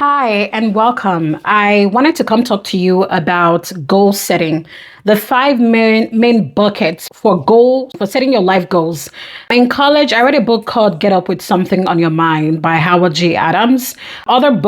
Hi and welcome. I wanted to come talk to you about goal setting, the five main buckets for setting your life goals. In college, I read a book called Get Up with Something on Your Mind by Howard G. Adams. Other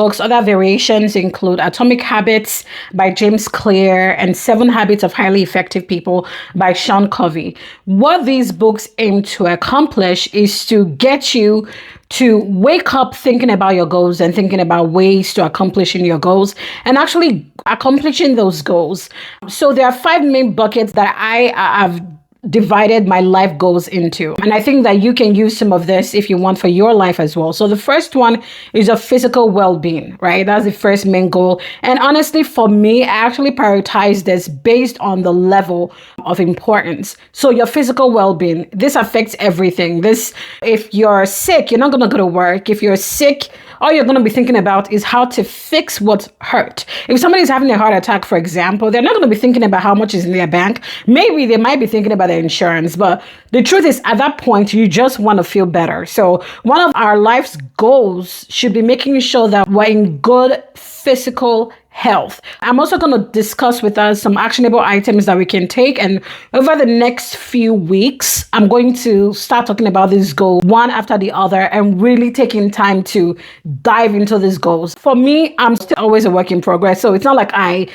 variations include Atomic Habits by James Clear and Seven Habits of Highly Effective People by Sean Covey. What these books aim to accomplish is to get you to wake up thinking about your goals and thinking about ways to accomplishing your goals and actually accomplishing those goals. So there are five main buckets that I have divided my life goals into. And I think that you can use some of this if you want for your life as well. So the first one is a physical well-being, right? That's the first main goal. And honestly, for me, I actually prioritize this based on the level of importance. So your physical well-being, this affects everything. If you're sick, you're not going to go to work. If you're sick, all you're going to be thinking about is how to fix what's hurt. If somebody's having a heart attack, for example, they're not going to be thinking about how much is in their bank. Maybe they might be thinking about their insurance, but the truth is at that point, you just want to feel better. So one of our life's goals should be making sure that we're in good physical health. I'm also going to discuss with us some actionable items that we can take. And over the next few weeks, I'm going to start talking about these goals one after the other and really taking time to dive into these goals. For me, I'm still always a work in progress. So it's not like I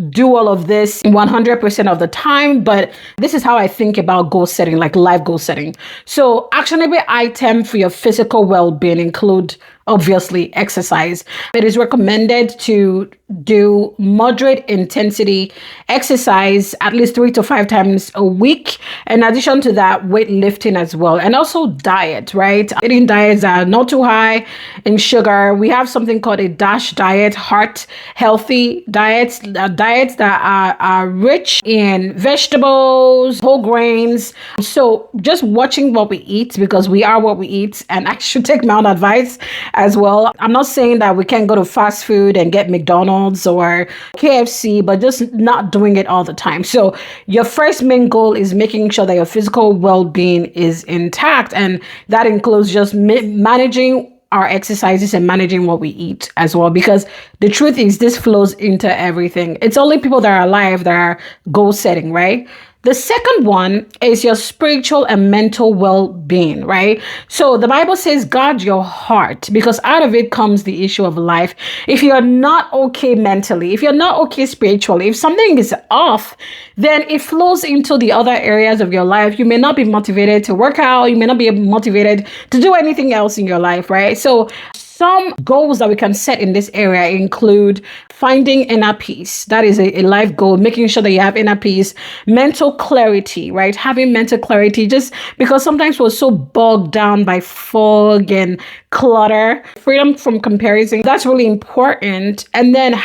do all of this 100% of the time, but this is how I think about goal setting, like life goal setting. So actionable item for your physical well-being include obviously exercise. It is recommended to do moderate intensity exercise at least 3 to 5 times a week. In addition to that, weightlifting as well. And also diet, right? Eating diets that are not too high in sugar. We have something called a DASH diet, heart healthy diets, diets that are rich in vegetables, whole grains. So just watching what we eat, because we are what we eat, and I should take my own advice as well. I'm not saying that we can't go to fast food and get McDonald's or KFC, but just not doing it all the time. So your first main goal is making sure that your physical well-being is intact. And that includes just managing our exercises and managing what we eat as well, because the truth is this flows into everything. It's only people that are alive that are goal setting, right? The second one is your spiritual and mental well-being, right? So the Bible says, guard your heart, because out of it comes the issue of life. If you're not okay mentally, if you're not okay spiritually, if something is off, then it flows into the other areas of your life. You may not be motivated to work out. You may not be motivated to do anything else in your life, right? So some goals that we can set in this area include finding inner peace. That is a life goal, making sure that you have inner peace, mental clarity, right? Having mental clarity, just because sometimes we're so bogged down by fog and clutter, freedom from comparison. That's really important. And then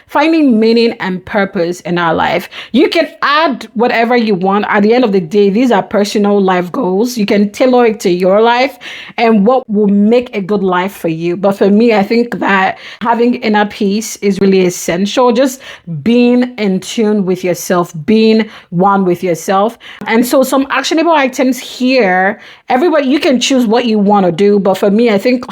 finding meaning and purpose in our life. You can add whatever you want. At the end of the day, these are personal life goals. You can tailor it to your life and what will make a good life for you. But for me, I think that having inner peace is really essential. Just being in tune with yourself, being one with yourself. And so some actionable items here, everybody, you can choose what you want to do. But for me, I think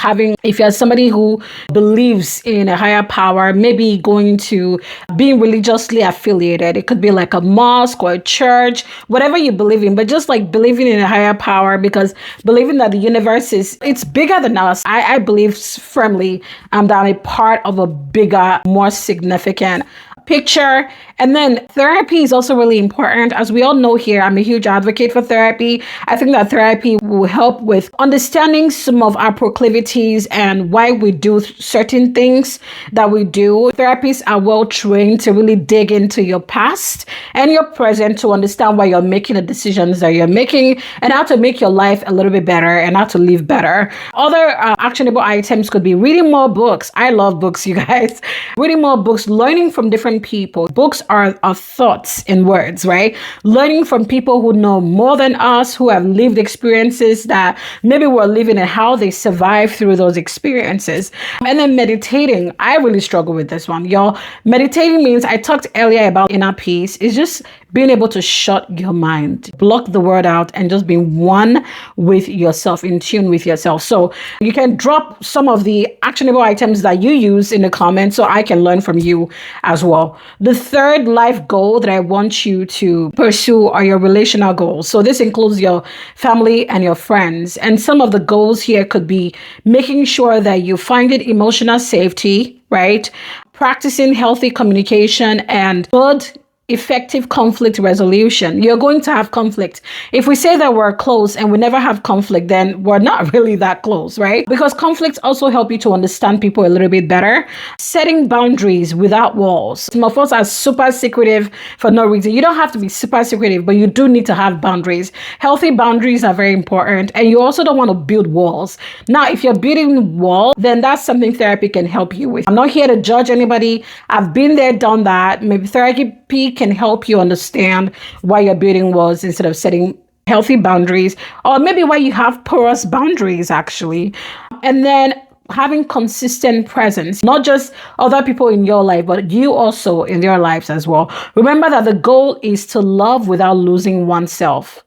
if you're somebody who believes in a higher power, maybe going to being religiously affiliated, it could be like a mosque or a church, whatever you believe in, but just like believing in a higher power, because believing that the universe it's bigger than us. I believe firmly that I'm a part of a bigger, more significant picture. And then therapy is also really important. As we all know here, I'm a huge advocate for therapy. I think that therapy will help with understanding some of our proclivities and why we do certain things that we do. Therapists are well trained to really dig into your past and your present to understand why you're making the decisions that you're making and how to make your life a little bit better and how to live better. Other actionable items could be reading more books. I love books, you guys. Reading more books, learning from different people. Books are our thoughts in words, right? Learning from people who know more than us, who have lived experiences that maybe we're living and how they survive through those experiences. And then meditating. I really struggle with this one, y'all. Meditating means, I talked earlier about inner peace. It's just being able to shut your mind, block the word out, and just be one with yourself, in tune with yourself. So you can drop some of the actionable items that you use in the comments so I can learn from you as well. The third life goal that I want you to pursue are your relational goals. So this includes your family and your friends. And some of the goals here could be making sure that you find it emotional safety, right? Practicing healthy communication and good effective conflict resolution. You're going to have conflict. If we say that we're close and we never have conflict, then we're not really that close, right? Because conflicts also help you to understand people a little bit better. Setting boundaries without walls. Some of us are super secretive for no reason. You don't have to be super secretive, but you do need to have boundaries. Healthy boundaries are very important. And you also don't want to build walls. Now, if you're building walls, then that's something therapy can help you with. I'm not here to judge anybody. I've been there, done that. Maybe therapy can help you understand why you're building walls instead of setting healthy boundaries, or maybe why you have porous boundaries, actually. And then having consistent presence, not just other people in your life, but you also in their lives as well. Remember that the goal is to love without losing oneself.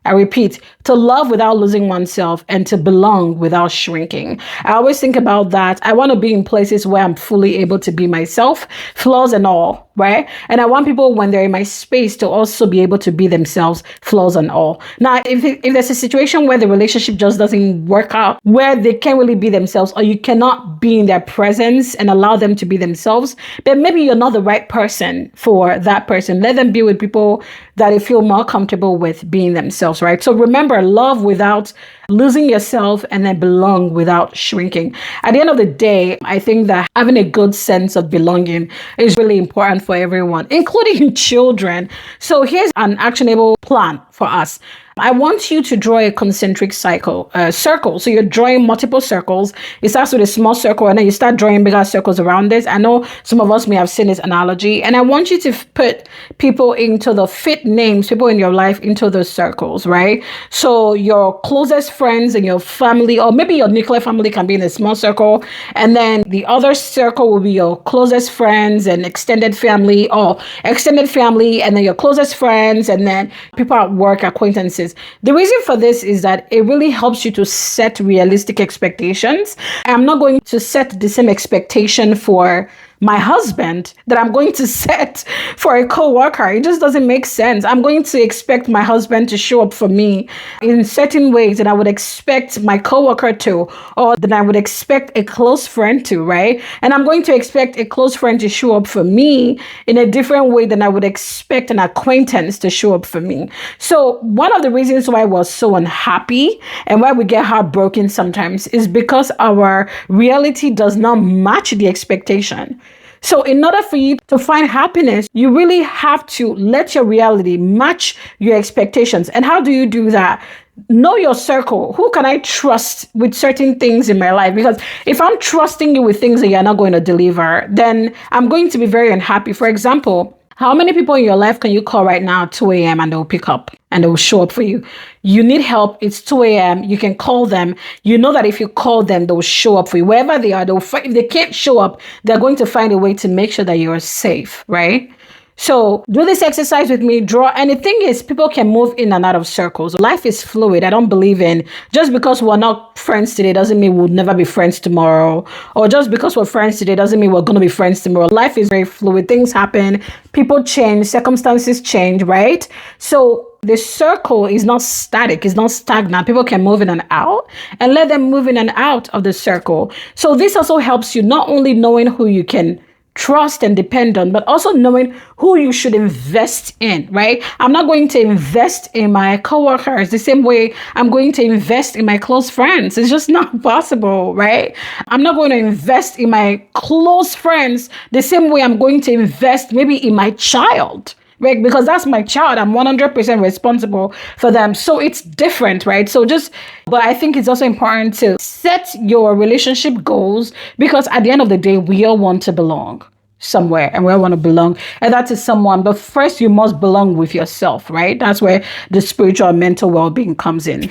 I repeat, to love without losing oneself and to belong without shrinking. I always think about that. I want to be in places where I'm fully able to be myself, flaws and all, right? And I want people, when they're in my space, to also be able to be themselves, flaws and all. Now, if there's a situation where the relationship just doesn't work out, where they can't really be themselves, or you cannot be in their presence and allow them to be themselves, then maybe you're not the right person for that person. Let them be with people that they feel more comfortable with being themselves, right? So remember, love without losing yourself, and then belong without shrinking. At the end of the day, I think that having a good sense of belonging is really important for everyone, including children. So here's an actionable plan for us. I want you to draw a concentric circle. So you're drawing multiple circles. It starts with a small circle and then you start drawing bigger circles around this. I know some of us may have seen this analogy, and I want you to put people into the fit names, people in your life into those circles, right? So your closest friends and your family, or maybe your nuclear family can be in a small circle, and then the other circle will be your closest friends and extended family, or extended family, and then your closest friends, and then people at work, acquaintances. The reason for this is that it really helps you to set realistic expectations. I'm not going to set the same expectation for my husband that I'm going to set for a coworker. It just doesn't make sense. I'm going to expect my husband to show up for me in certain ways that I would expect my coworker to, or that I would expect a close friend to, right? And I'm going to expect a close friend to show up for me in a different way than I would expect an acquaintance to show up for me. So one of the reasons why we're so unhappy and why we get heartbroken sometimes is because our reality does not match the expectation. So in order for you to find happiness, you really have to let your reality match your expectations. And how do you do that? Know your circle. Who can I trust with certain things in my life? Because if I'm trusting you with things that you're not going to deliver, then I'm going to be very unhappy. For example, how many people in your life can you call right now at 2 a.m. and they'll pick up and they'll show up for you? You need help. It's 2 a.m. You can call them. You know that if you call them, they'll show up for you. Wherever they are, if they can't show up, they're going to find a way to make sure that you're safe, right? So do this exercise with me, draw. And the thing is, people can move in and out of circles. Life is fluid. I don't believe in just because we're not friends today doesn't mean we'll never be friends tomorrow. Or just because we're friends today doesn't mean we're going to be friends tomorrow. Life is very fluid. Things happen. People change. Circumstances change, right? So the circle is not static. It's not stagnant. People can move in and out, and let them move in and out of the circle. So this also helps you not only knowing who you can trust and depend on, but also knowing who you should invest in, right? I'm not going to invest in my coworkers the same way I'm going to invest in my close friends. It's just not possible, right? I'm not going to invest in my close friends the same way I'm going to invest maybe in my child. Right? Because that's my child. I'm 100% responsible for them. So it's different, right? But I think it's also important to set your relationship goals, because at the end of the day, we all want to belong. somewhere and we all want to belong, and that is someone. But first, you must belong with yourself, right? That's where the spiritual and mental well-being comes in.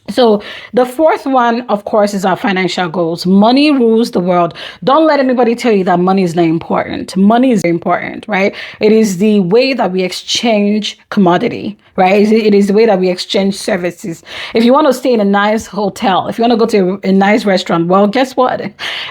So the fourth one, of course, is our financial goals. Money rules the world. Don't let anybody tell you that money is not important. Money is important, right? It is the way that we exchange commodity, right? It is the way that we exchange services. If you want to stay in a nice hotel, if you want to go to a nice restaurant, well, guess what?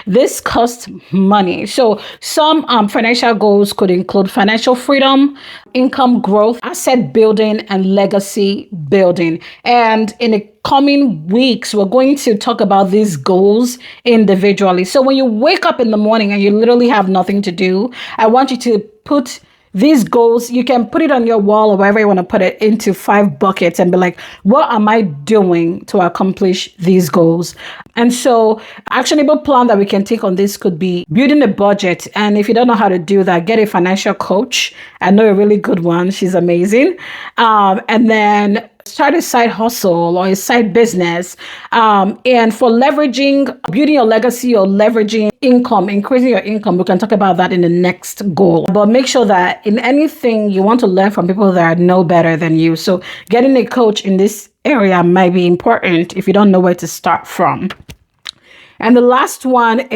This costs money. So some financial goals could include financial freedom, income growth, asset building, and legacy building. And in the coming weeks, we're going to talk about these goals individually. So when you wake up in the morning and you literally have nothing to do, I want you to put these goals, you can put it on your wall or wherever you want to put it, into 5 buckets and be like, what am I doing to accomplish these goals? And so actionable plan that we can take on this could be building a budget. And if you don't know how to do that, get a financial coach. I know a really good one. She's amazing. And then start a side hustle or a side business. And for leveraging, building your legacy or leveraging income, increasing your income, we can talk about that in the next goal. But make sure that in anything you want to learn from people that know better than you. So getting a coach in this area might be important if you don't know where to start from. And the last one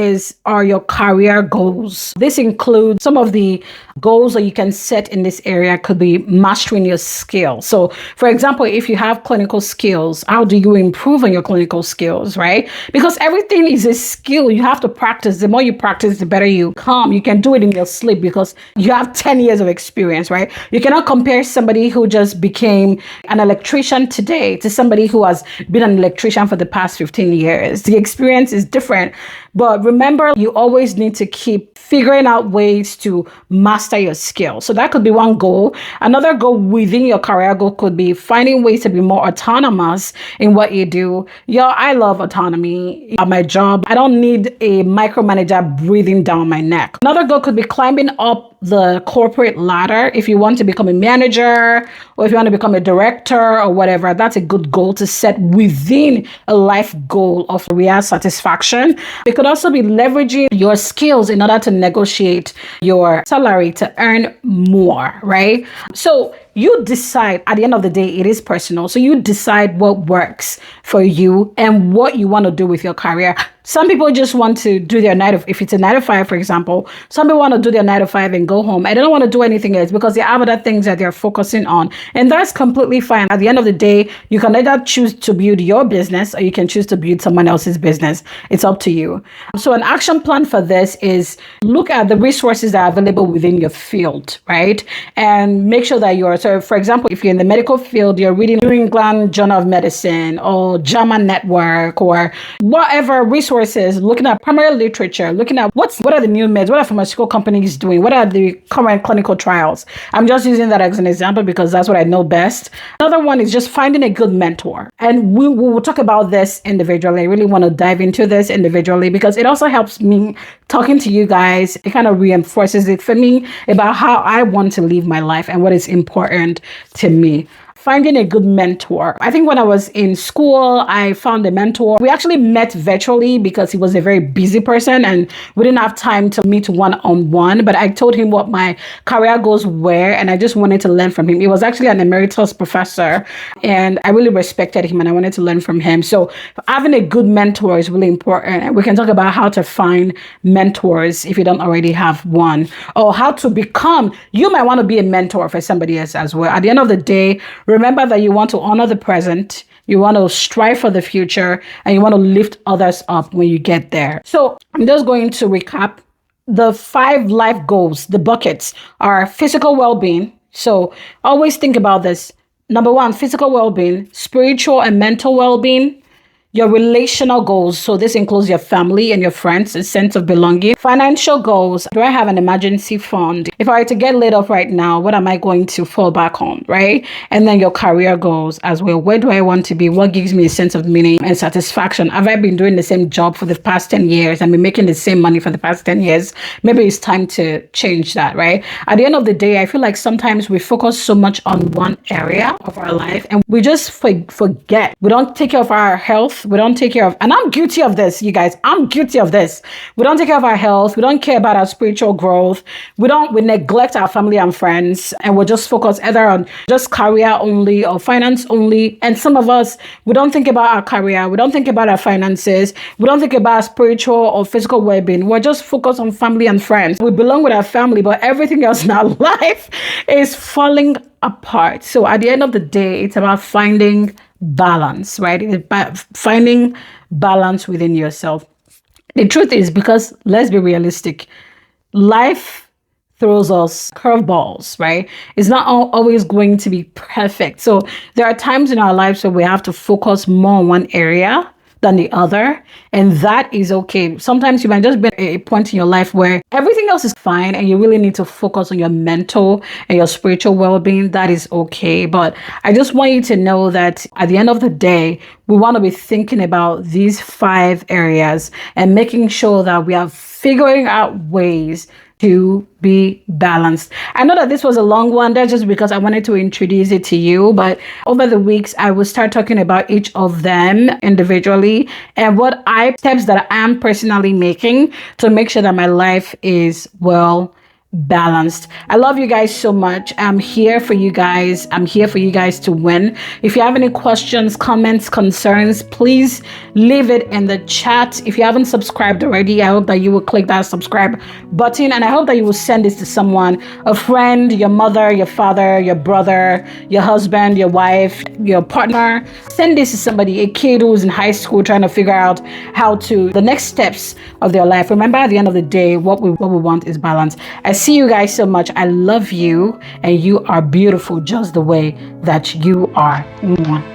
are your career goals. This includes some of the goals that you can set in this area could be mastering your skills. So for example, if you have clinical skills, how do you improve on your clinical skills, right? Because everything is a skill. You have to practice. The more you practice, the better you come. You can do it in your sleep because you have 10 years of experience, right? You cannot compare somebody who just became an electrician today to somebody who has been an electrician for the past 15 years. The experience is different. But remember, you always need to keep figuring out ways to master your skills. So that could be one goal. Another goal within your career goal could be finding ways to be more autonomous in what you do. I love autonomy at my job. I don't need a micromanager breathing down my neck. Another goal could be climbing up the corporate ladder. If you want to become a manager or if you want to become a director or whatever, that's a good goal to set within a life goal of real satisfaction. It could also be leveraging your skills in order to negotiate your salary to earn more, right? So you decide. At the end of the day, it is personal. So you decide what works for you and what you want to do with your career. Some people just want to do their if it's a 9 to 5, for example, some people want to do their 9 to 5 and go home. And they don't want to do anything else because they have other things that they're focusing on. And that's completely fine. At the end of the day, you can either choose to build your business or you can choose to build someone else's business. It's up to you. So an action plan for this is look at the resources that are available within your field, right? And make sure that so for example, if you're in the medical field, you're reading New England Journal of Medicine or JAMA Network or whatever resources, looking at primary literature, looking at what are the new meds, what are pharmaceutical companies doing, what are the current clinical trials. I'm just using that as an example because that's what I know best. Another one is just finding a good mentor. And we will talk about this individually. I really want to dive into this individually because it also helps me talking to you guys. It kind of reinforces it for me about how I want to live my life and what is important to me. Finding a good mentor. I think when I was in school, I found a mentor. We actually met virtually because he was a very busy person and we didn't have time to meet one-on-one. But I told him what my career goals were and I just wanted to learn from him. He was actually an emeritus professor and I really respected him and I wanted to learn from him. So having a good mentor is really important. And we can talk about how to find mentors if you don't already have one, or how to become. You might want to be a mentor for somebody else as well. At the end of the day, remember that you want to honor the present, you want to strive for the future, and you want to lift others up when you get there. So I'm just going to recap. The 5 life goals, the buckets, are physical well-being. So always think about this. Number 1, physical well-being, spiritual and mental well-being, your relational goals. So this includes your family and your friends, a sense of belonging. Financial goals. Do I have an emergency fund? If I were to get laid off right now, what am I going to fall back on, right? And then your career goals as well. Where do I want to be? What gives me a sense of meaning and satisfaction? Have I been doing the same job for the past 10 years? I've been making the same money for the past 10 years. Maybe it's time to change that, right? At the end of the day, I feel like sometimes we focus so much on one area of our life and we just forget. We don't take care of our health. health. We don't take care of, and I'm guilty of this, you guys. I'm guilty of this. We don't take care of our health. We don't care about our spiritual growth. We neglect our family and friends, and we'll just focus either on just career only or finance only. And some of us, we don't think about our career. We don't think about our finances. We don't think about our spiritual or physical well-being. We're just focused on family and friends. We belong with our family, but everything else in our life is falling apart. So at the end of the day, it's about finding balance, right? It's about finding balance within yourself. The truth is, because let's be realistic, life throws us curveballs, right? It's not always going to be perfect. So there are times in our lives where we have to focus more on one area than the other, and that is okay. Sometimes you might just be at a point in your life where everything else is fine and you really need to focus on your mental and your spiritual well-being. That is okay. But I just want you to know that at the end of the day, we want to be thinking about these 5 areas and making sure that we are figuring out ways to be balanced. I know that this was a long one. That's just because I wanted to introduce it to you. But over the weeks, I will start talking about each of them individually and steps that I am personally making to make sure that my life is well balanced. I love you guys so much. I'm here for you guys. I'm here for you guys to win. If you have any questions, comments, concerns, please leave it in the chat. If you haven't subscribed already, I hope that you will click that subscribe button, and I hope that you will send this to someone, a friend, your mother, your father, your brother, your husband, your wife, your partner. Send this to somebody, a kid who's in high school trying to figure out the next steps of their life. Remember, at the end of the day, what we want is balance. I see you guys so much. I love you, and you are beautiful just the way that you are. Mwah.